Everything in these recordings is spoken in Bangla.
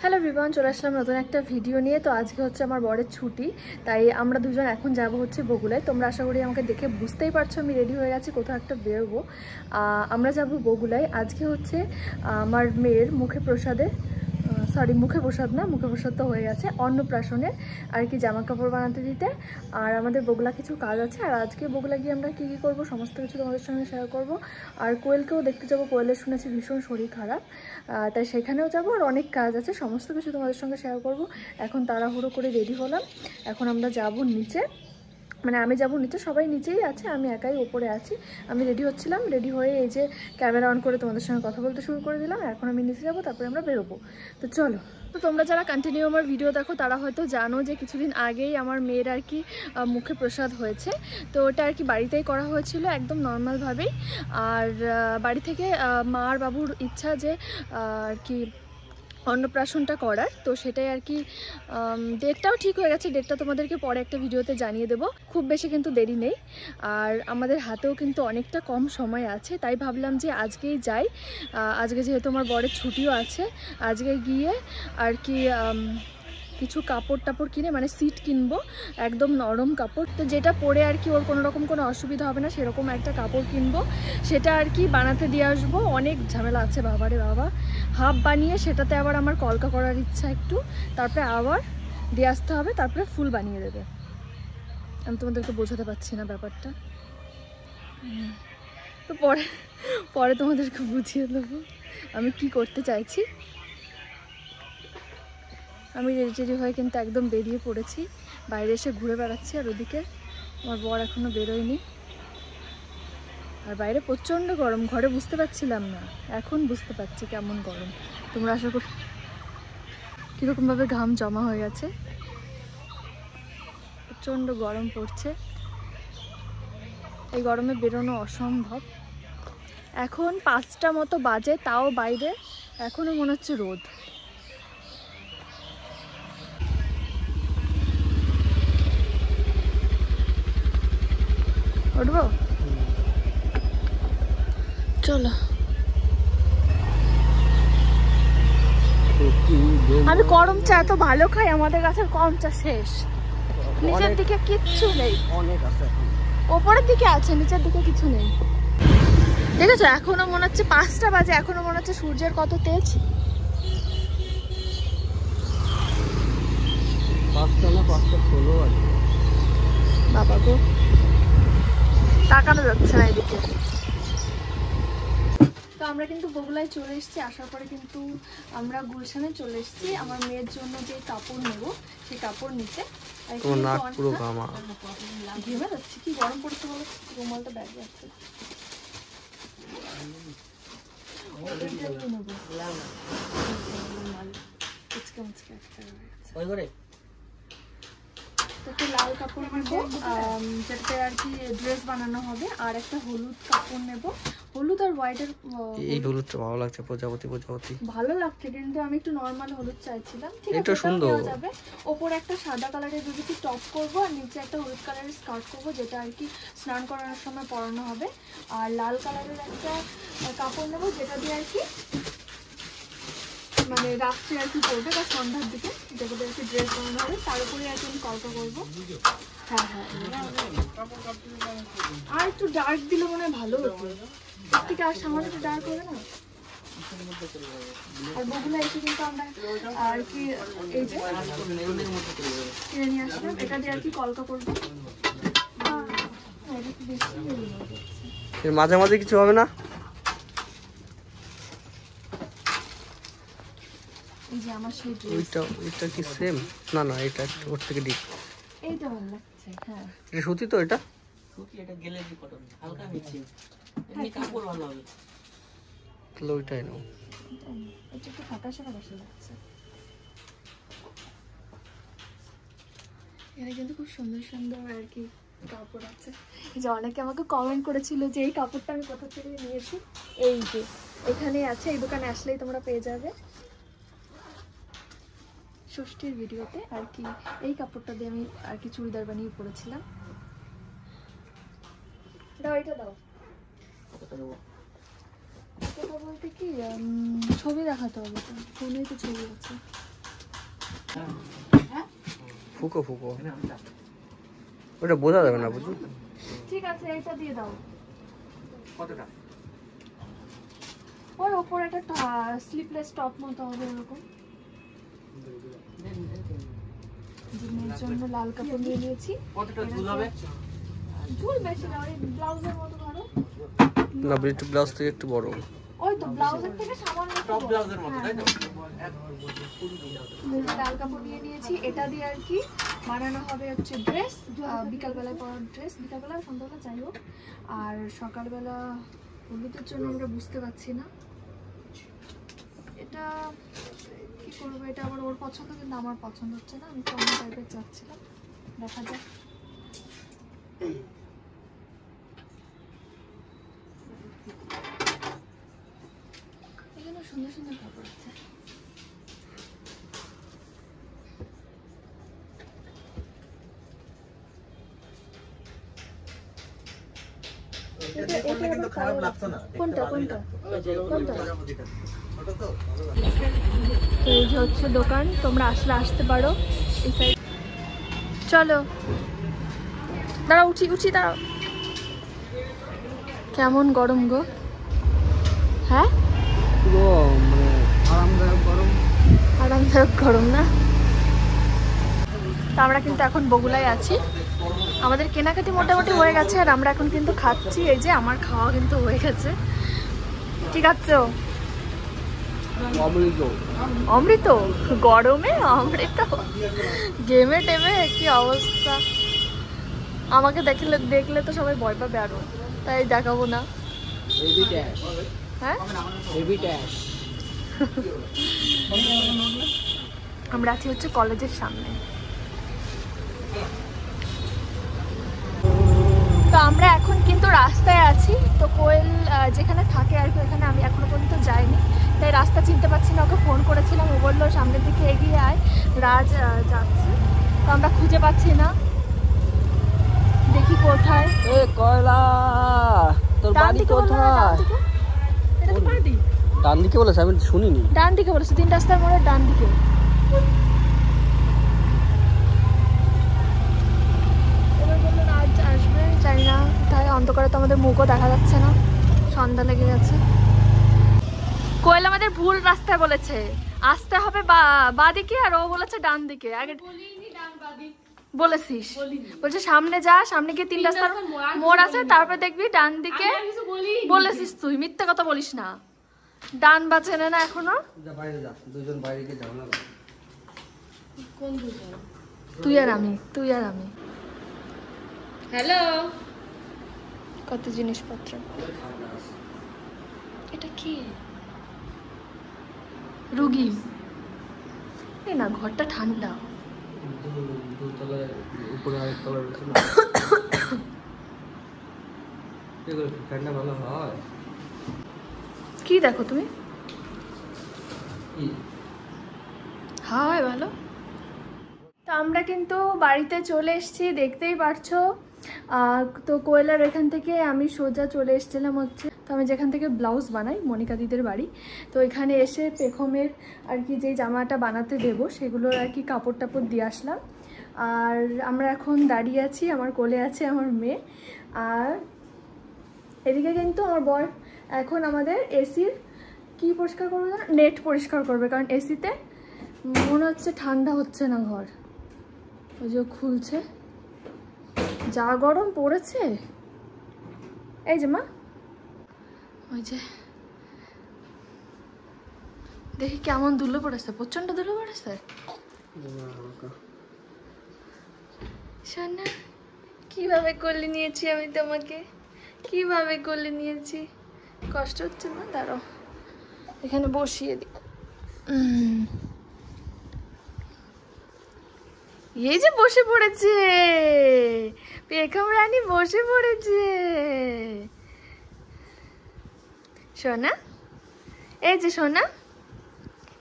হ্যালো এভরিওয়ান, চলে আসলাম নতুন একটা ভিডিও নিয়ে। তো আজকে হচ্ছে আমার বরের ছুটি, তাই আমরা দুজন এখন যাব হচ্ছে বগুলায়। তোমরা আশা করি আমাকে দেখে বুঝতেই পারছো আমি রেডি হয়ে গেছি, কোথাও একটা বেরোবো। আমরা যাব বগুলায়। আজকে হচ্ছে আমার মেয়ের মুখে প্রসাদ না, মুখে প্রসাদ তো হয়ে গেছে, অন্নপ্রাশনের আর কি জামা কাপড় বানাতে দিতে। আর আমাদের বগুলা কিছু কাজ আছে, আর আজকে বগুলা গিয়ে আমরা কী কী করবো সমস্ত কিছু তোমাদের সঙ্গে শেয়ার করব। আর কোয়েলকেও দেখতে যাবো, কোয়েলের শুনেছি ভীষণ শরীর খারাপ, তাই সেখানেও যাবো। আর অনেক কাজ আছে, সমস্ত কিছু তোমাদের সঙ্গে শেয়ার করব। এখন তাড়াহুড়ো করে রেডি হলাম, এখন আমরা যাব নিচে, মানে আমি যাবো নিচে, সবাই নিচেই আছে, আমি একাই ওপরে আছি। আমি রেডি হচ্ছিলাম, রেডি হয়ে এই যে ক্যামেরা অন করে তোমাদের সঙ্গে কথা বলতে শুরু করে দিলাম। এখন আমি নিচে যাবো, তারপরে আমরা বেরোবো। তো চলো। তো তোমরা যারা কন্টিনিউ আমার ভিডিও দেখো তারা হয়তো জানো যে কিছুদিন আগেই আমার মেয়ের আর কি মুখে প্রসাদ হয়েছে। তো ওটা আর কি বাড়িতেই করা হয়েছিল, একদম নর্মালভাবেই। আর বাড়ি থেকে মা আর বাবুর ইচ্ছা যে আর কি অন্নপ্রাশনটা করার, তো সেটাই আর কি ডেটটাও ঠিক হয়ে গেছে। ডেটটা তোমাদেরকে পরে একটা ভিডিওতে জানিয়ে দেবো, খুব বেশি কিন্তু দেরি নেই। আর আমাদের হাতেও কিন্তু অনেকটা কম সময় আছে, তাই ভাবলাম যে আজকেই যাই। আজকে যেহেতু আমার বরের ছুটিও আছে, আজকে গিয়ে আর কি কিছু কাপড় টাপড় কিনে, মানে সিট কিনবো, একদম নরম কাপড়, তো যেটা পরে আর কি ওর কোনো রকম কোনো অসুবিধা হবে না, সেরকম একটা কাপড় কিনবো। সেটা আর কি বানাতে দিয়ে আসবো। অনেক ঝামেলা আছে বাবারে বাবা, হাফ বানিয়ে সেটাতে আবার আমার কলকা করার ইচ্ছা একটু, তারপরে আবার দিয়ে আসতে হবে, তারপরে ফুল বানিয়ে দেবে। আমি তোমাদেরকে বোঝাতে পারছি না ব্যাপারটা, তো পরে পরে তোমাদেরকে বুঝিয়ে দেবো আমি কি করতে চাইছি। আমি রেডি হয়ে কিন্তু একদম বেরিয়ে পড়েছি, বাইরে এসে ঘুরে বেড়াচ্ছি। আর ওদিকে আমার বর এখনো বেরোয়নি, আর বাইরে প্রচণ্ড গরম, ঘরে বুঝতে পারছিলাম না, এখন বুঝতে পারছি কেমন গরম। তোমরা আশা করি কীরকমভাবে ঘাম জমা হয়ে গেছে, প্রচণ্ড গরম পড়ছে। এই গরমে বেরোনো অসম্ভব। এখন 5টা মতো বাজে, তাও বাইরে এখনও মনে হচ্ছে রোদ। উঠবো, চলো। আমি করম চা এত ভালো খাই, আমাদের কাছে করম চা শেষ, নিচের দিকে কিচ্ছু নেই, ওপরের দিকে আছে, নিচের দিকে কিছু নেই। দেখেছো এখনো মনে হচ্ছে 5টা বাজে, এখনো মনে হচ্ছে সূর্যের কত তেজ। 5টা না 5:16 আছে বাবা গো, তাকানো যাচ্ছে না এদিকে। তো আমরা কিন্তু বগুলায় চলে এসেছি, আসার পরে কিন্তু আমরা গুলশানে চলে এসেছি আমার মেয়ের জন্য যে কাপড় নেব সেই কাপড় নিতে। ঘেমে যাচ্ছে, কি গরম পড়ছে বলো, রুমালটা ব্যাগে আছে। একটা লাল কাপড় নেবো যেটাতে আর কি ড্রেস বানানো হবে, আর একটা হলুদ কাপড় নেব। হলুদ আর হোয়াইটের, এই হলুদটা ভালো লাগছে, প্রজাপতি ভালো লাগছে, কিন্তু আমি একটু নরমাল হলুদ চাইছিলাম। ঠিক আছে, সুন্দর যাবে। ওপরে একটা সাদা কালারের ভেবেছি টপ করব, আর নিচে একটা হলুদ কালারের স্কার্ট করব, যেটা আর কি স্নান করানোর সময় পরানো হবে। আর লাল কালারের একটা কাপড় নেব, যেটা দিয়ে আর কি মানে রাত্রে আর কি পরবে বা সন্ধ্যার দিকে, যেগুলো আর কি ড্রেস বানানো হবে, তার উপরে আর কি আমি কলকা করবো। হ্যাঁ হ্যাঁ, আর একটু ডার্ক দিলে মনে হয় ভালো হতো, এর থেকে আর সামান্য একটু ডার্ক হবে না। আর বগুলা এসে কিন্তু আমরা আর কি এই যে কিনে নিয়ে আসলাম, এটা দিয়ে আর কি কলকা করবো। এর মাঝে কিছু হবে না? এই যে আমার সেই ওইটা কি সেম? না এটা ওর থেকে ডিপ। এইটা ভালো লাগছে। হ্যাঁ, এটা সুতি তো, এটা সুতি, এটা গ্যালারি কটন, হালকা মিক্সিং, এমনি কাপড় ভালো হবে। তাহলে ওইটাই নাও। এটা একটু ফ্যাকাশে লাগছে। এখানে কিন্তু খুব সুন্দর সুন্দর আর কি কাপড় আছে। যে অনেকে আমাকে কমেন্ট করেছিল যে এই কাপড়টা আমি কোথা থেকে নিয়েছি, এই যে এখানেই আছে, এই দোকানে আসলেই তোমরা পেয়ে যাবে। ষষ্ঠীর ভিডিওতে আর কি এই কাপড়টা দিয়ে আমি আর কি চুড়িদার বানিয়ে পরেছিলাম। দাও, এটা দাও। কথা বলতে কি ছবি দেখাতে হবে তো, ফোনেই তো ছবি আছে। ফুকো ফুকো, ওটা বোঝা যাবে না বুঝলি। ঠিক আছে, এইটা দিয়ে দাও। কতটা? ওর ওপর একটা স্লিপলেস টপ মতো হবে এরকম। মেয়ের জন্য লাল কাপড় নিয়ে নিয়েছি। কতটা ঝুল হবে? ঝুল বেশি না, ওই ব্লাউজের মতো ধরো না, একটু ব্লাউজ থেকে একটু বড়। ওই তো ব্লাউজের থেকে সামান্য একটু টপ বড়। ব্লাউজের মতো, তাই তো? লাল কাপড় নিয়ে নিয়েছি, এটা দিয়ে আর কি বানানো হবে হচ্ছে ড্রেস, বিকালবেলায় পরার ড্রেস, বিকালবেলা সন্ধ্যাবেলা যাই হোক। আর সকালবেলা হলুদের জন্য আমরা বুঝতে পারছি না এটা কি করবো। এটা আবার ওর পছন্দ, কিন্তু আমার পছন্দ হচ্ছে না। আমি তো অন্য টাইপের চাচ্ছিলাম, দেখা যাক। এখানে সুন্দর সুন্দর কাপড় আছে। কোনটা কোনটা কোনটা? এই যে হচ্ছে দোকান, তোমরা আসলে আসতে পারো এই সাইড। চলো দাঁড়াও, উঠি উঠি, দাঁড়াও। কেমন গরম গো? হ্যাঁ, পুরো মানে আরামদায়ক গরম। আরামদায়ক গরম না? তো আমরা কিন্তু এখন বগুলায় আছি, আমাদের কেনাকাটি মোটামুটি হয়ে গেছে, আর আমরা এখন কিন্তু খাচ্ছি। এই যে আমার খাওয়া কিন্তু হয়ে গেছে। ঠিক আছে, অমৃত অমৃত গরমে অমৃত, গেমে টেমে কি অবস্থা। আমাকে দেখলে দেখলে তো সবাই ভয় পাবে আরো, তাই দেখাবো না। হেভি ড্যাশ, হ্যাঁ হেভি ড্যাশ। আমরা আছি হচ্ছে কলেজের সামনে। তো আমরা এখন কিন্তু রাস্তায় আছি। তো কোয়েল যেখানে থাকে আর কি, ওখানে আমি এখনো পর্যন্ত যাইনি, তাই রাস্তা চিনতে পারছি না। ওকে ফোন করেছিলাম, ও বললো সামনের দিকে এগিয়ে আয়, রাজ যাচ্ছে। তো আমরা খুঁজে পাচ্ছি না, দেখি কোথায়। এ কয়লা, তোর ডান বাড়ি দিকে বললো না, ডান কোথায়? দিকে? এটা তো বাঁ দিক। ডান দিকে বলেছে, আমি শুনিনি। ডান দিকে বলেছে, 3 রাস্তার মোড়ে ডান দিকে। এবার বললো রাজ আসবে, জানি না তাই। অন্ধকারে তো আমাদের মুখও দেখা যাচ্ছে না, সন্ধ্যা লেগে গেছে। কোয়েল আমাদের ভুল রাস্তায় বলেছে, আসতে হবে বাঁ দিকে, আর ও বলেছে ডান দিকে। আগে বলেছিস, বলছে সামনে যা, সামনে গিয়ে 3 রাস্তার মোড় আছে, তারপর দেখবি ডান দিকে। বলেছিস তুই, মিথ্যে কথা বলিস না। ডান বা চেনে না এখনো। যা বাইরে যা, দুজন বাইরে গিয়ে যাও না। কোন দুজন? তুই আর আমি, তুই আর আমি। হ্যালো, কত জিনিসপত্র। এটা কি? রুগী। এই না, ঘরটা ঠান্ডা। দুতলায় উপরে আরেক তলা রয়েছে না। এগুলো ফ্যানটা ভালো হয়। কি দেখো তুমি? কি হয় ভালো। তো আমরা কিন্তু বাড়িতে চলে এসেছি, দেখতেই পারছো। তো কোয়েলার এখান থেকে আমি সোজা চলে এসেছিলাম হচ্ছে, তো আমি যেখান থেকে ব্লাউজ বানাই, মনিকা দিদের বাড়ি। তো এখানে এসে পেখমের আর কি যে জামাটা বানাতে দেবো, সেগুলোর আর কি কাপড় টাপড় দিয়ে আসলাম। আর আমরা এখন দাঁড়িয়ে আছি, আমার কোলে আছে আমার মেয়ে। আর এদিকে কিন্তু আমার বর এখন আমাদের এসির কি পরিষ্কার করবে না, নেট পরিষ্কার করবে, কারণ এসিতে মনে হচ্ছে ঠান্ডা হচ্ছে না ঘর। ওই যে খুলছে, যা গরম পড়েছে। এই যে মা, ওই যে দেখি কেমন ধুলো পড়েছে, প্রচন্ড ধুলো পড়েছে। শোনা, কিভাবে কোলে নিয়েছি আমি তোমাকে, কিভাবে কোলে নিয়েছি। কষ্ট হচ্ছে না? দাঁড়াও, এখানে বসিয়ে দিই। এই যে বসে পড়েছে, পেখম রানী বসে পড়েছে। সোনা, এই যে সোনা,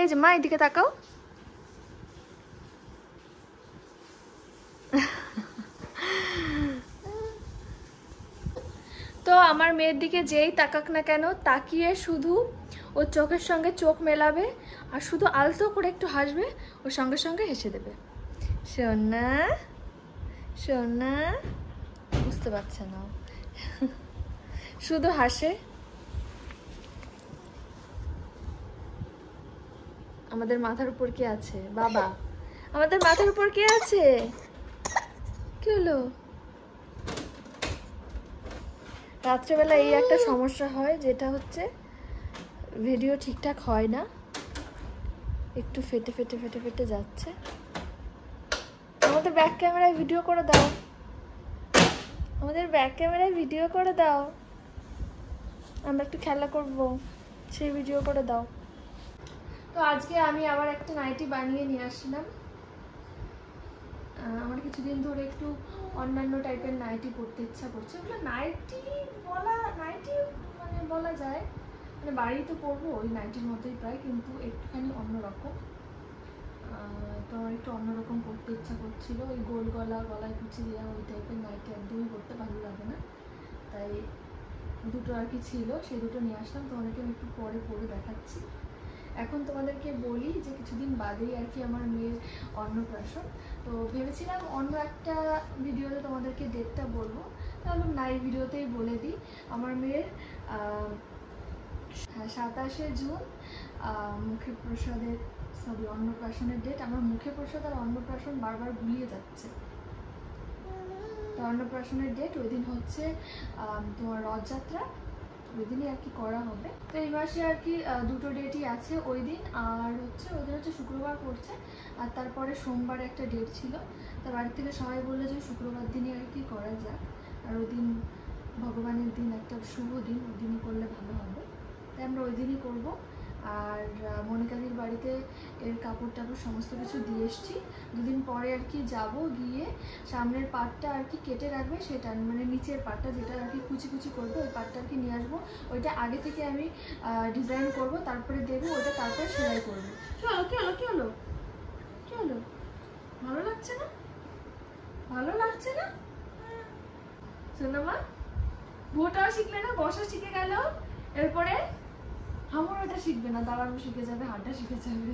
এই যে মা, এদিকে তাকাও। তো আমার মেয়ের দিকে যেই তাকাক না কেন, তাকিয়ে শুধু ওর চোখের সঙ্গে চোখ মেলাবে আর শুধু আলতো করে একটু হাসবে, ওর সঙ্গে সঙ্গে হেসে দেবে। সোনা সোনা, বুঝতে পারছে না, শুধু হাসে। আমাদের মাথার উপর কে আছে? বাবা, আমাদের মাথার উপর কে আছে? কি হলো? রাত্রেবেলা এই একটা সমস্যা হয়, যেটা হচ্ছে ভিডিও ঠিকঠাক হয় না, একটু ফেটে ফেটে ফেটে ফেটে যাচ্ছে। আমাদের ব্যাক ক্যামেরায় ভিডিও করে দাও, আমাদের ব্যাক ক্যামেরায় ভিডিও করে দাও, আমরা একটু খেলা করব, সেই ভিডিও করে দাও। তো আজকে আমি আবার একটা নাইটি বানিয়ে নিয়ে আসলাম। আমার কিছুদিন ধরে একটু অন্যান্য টাইপের নাইটি পরতে ইচ্ছা করছে। ওগুলো নাইটি মানে বলা যায়, মানে বাড়ি তো পরবো ওই নাইটির মতোই প্রায়, কিন্তু একটুখানি অন্যরকম। তো আমার একটু অন্যরকম পরতে ইচ্ছা করছিল। ওই গোল গলায় কুচি দেওয়া ওই টাইপের নাইটি একদমই পরতে ভালো লাগে না, তাই দুটো আর কি ছিল, সেই দুটো নিয়ে আসলাম। তোমাদেরকে আমি একটু পরে পরে দেখাচ্ছি। এখন তোমাদেরকে বলি যে কিছুদিন বাদেই আর কি আমার মেয়ের অন্নপ্রাশন। তো ভেবেছিলাম অন্য একটা ভিডিওতে তোমাদেরকে ডেটটা বলবো, তাহলে না এই ভিডিওতেই বলে দিই। আমার মেয়ের 27শে জুন মুখে প্রসাদের অন্নপ্রাশনের ডেট। আমার মুখে প্রসাদ আর অন্নপ্রাশন বারবার গুলিয়ে যাচ্ছে। তো অন্নপ্রাশনের ডেট ওই দিন হচ্ছে তোমার রথযাত্রা, ওই দিনই আর কি করা হবে। তো এই মাসে আর কি দুটো ডেটই আছে, ওই দিন আর হচ্ছে ওই দিন হচ্ছে শুক্রবার পড়ছে, আর তারপরে সোমবার একটা ডেট ছিল। তার বাড়ি থেকে সবাই বললো যে শুক্রবার দিনই আর কি করা যাক, আর ওই দিন ভগবানের দিন, একটা শুভ দিন, ওই দিনই করলে ভালো হবে, তাই আমরা ওই দিনই করবো। আর মনিকাদির বাড়িতে এর কাপড় টাপড় সমস্ত কিছু দিয়ে এসছি। দুদিন পরে আর কি যাব, গিয়ে সামনের পাটটা আর কি কেটে রাখবে, সেটা মানে নিচের পাটটা যেটা আর কি কুচি কুচি করবে, ওই পাটটা আর কি নিয়ে আসবো। ওইটা আগে থেকে আমি ডিজাইন করব, তারপরে দেবো ওইটা, তারপরে সেলাই করবো। কি হলো কি হলো কি হলো কি হলো? ভালো লাগছে না? ভালো লাগছে না? শোনো মা, ভোটাও শিখলে না, বসা শিখে গেল, এরপরে আমার ওটা শিখবে না, দাঁড়ানো শিখে যাবে, হাঁটা শিখে যাবে।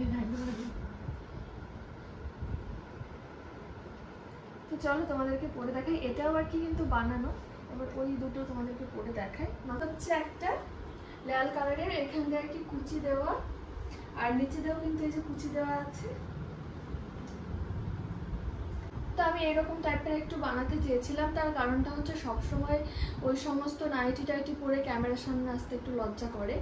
তো চলো তোমাদেরকে পরে দেখাই। এটাও আর কি কিন্তু বানানো, এবার ওই দুটো তোমাদেরকে পরে দেখাই। মাথা হচ্ছে একটা লাল কালারের, এখান দিয়ে আর কি কুচি দেওয়া, আর নিচে দেওয়া কিন্তু এই যে কুচি দেওয়া আছে। তো আমি এরকম টাইপের একটু বানাতে চেয়েছিলাম, তার কারণটা হচ্ছে সবসময় ওই সমস্ত নাইটি টাইটি পরে ক্যামেরার সামনে আসতে একটু লজ্জা করে।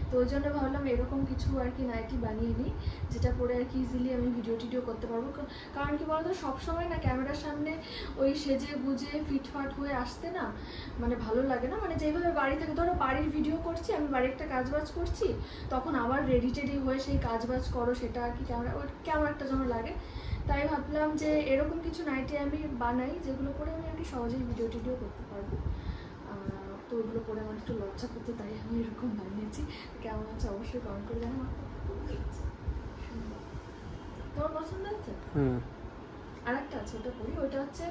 তো ওই জন্য ভাবলাম এরকম কিছু আর কি নাইটি বানিয়ে নিই, যেটা পরে আর কি ইজিলি আমি ভিডিও টিডিও করতে পারবো। কারণ কি বলতো, সবসময় না ক্যামেরার সামনে ওই সেজে গুজে ফিটফাট হয়ে আসতে না মানে ভালো লাগে না। মানে যেভাবে বাড়ি থাকে, ধরো বাড়ির ভিডিও করছি আমি, বাড়ির একটা কাজবাজ করছি, তখন আবার রেডি টেডি হয়ে সেই কাজবাজ করো, সেটা আর কি ক্যামেরা ওই কেমন একটা যেন লাগে। তাই ভাবলাম যে এরকম কিছু নাইটি আমি বানাই, যেগুলো পরে আমি আর কি সহজেই ভিডিও টিডিও করতে পারবো। তো ওইগুলো পরে আমার একটু লজ্জা করতে, তাই আমি এরকম বানিয়েছি। কেমন আছে অবশ্যই কমেন্ট করে জানাও। তোমার পছন্দ হচ্ছে? আর একটা আছে, ওটা পরি, ওইটা হচ্ছে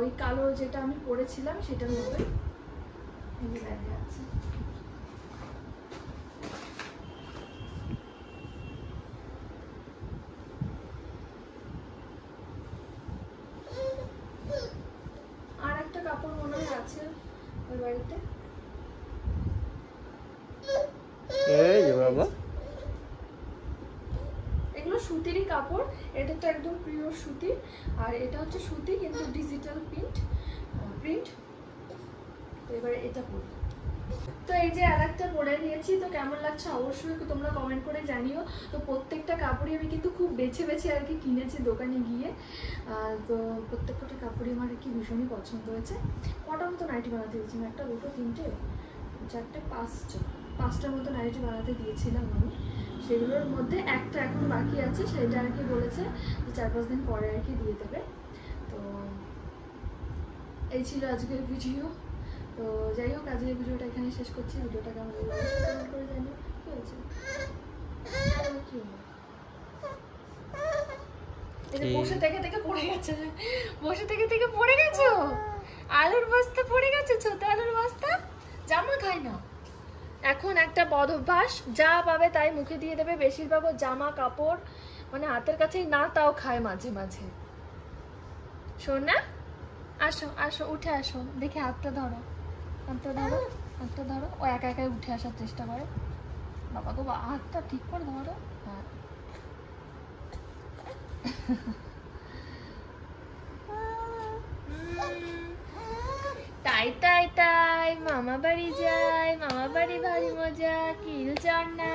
ওই কালো যেটা আমি পরেছিলাম সেটার মধ্যে আছে। আর একটা কাপড় মনে হয় আছে ওই বাড়িতে, এই যে বাবা, এগুলো সুতিরই কাপড়। এটা তো একদম পিওর সুতি, আর এটা হচ্ছে সুতি কিন্তু ডিজিটাল প্রিন্ট। এবারে এটা পরি। তো এই যে আর একটা পরে নিয়েছি, তো কেমন লাগছে অবশ্যই তোমরা কমেন্ট করে জানিও। তো প্রত্যেকটা কাপড়ই আমি কিন্তু খুব বেছে বেছে আর কি কিনেছি দোকানে গিয়ে। তো প্রত্যেকটা কাপড়ই আমার কি ভীষণই পছন্দ হয়েছে। কটা মতো নাইটি বানাতে দিয়েছিলাম, একটা দুটো তিনটে চারটে পাঁচটার মতো নাইটি বানাতে দিয়েছিলাম আমি। সেগুলোর মধ্যে একটা এখন বাকি আছে, সেটা আর কি বলেছে যে 4-5 দিন পরে আর কি দিয়ে দেবে। তো এই ছিল আজকের ভিডিও। তো যাই হোক, আজকের ভিডিওটা এখানে শেষ করছি। ভিডিওটা কেমন লাগলো কমেন্ট করে জানিও। কি হয়েছে? কি হলো? এই যে বসে থেকে থেকে পড়ে গেছে, বসে থেকে থেকে পড়ে গেছো, আলুর বস্তা পড়ে গেছে, ছোট আলুর বস্তা। জামা খায় না। এখন একটা বদ অভ্যাস, যা পাবে তাই মুখে দিয়ে দেবে, বেশিরভাগ ও জামা কাপড় মানে হাতের কাছেই না, তাও খায় মাঝে মাঝে। শোন না, আসো আসো উঠে আসো, দেখে হাতটা ধরো, হাতটা ধরো, হাতটা ধরো। ও একা একাই উঠে আসার চেষ্টা করে। বাবা গো, হাতটা ঠিক করে ধরো। হ্যাঁ তাই তাই তাই, মামা বাড়ি যাই, মামা বাড়ি ভারী মজা, কি চান না।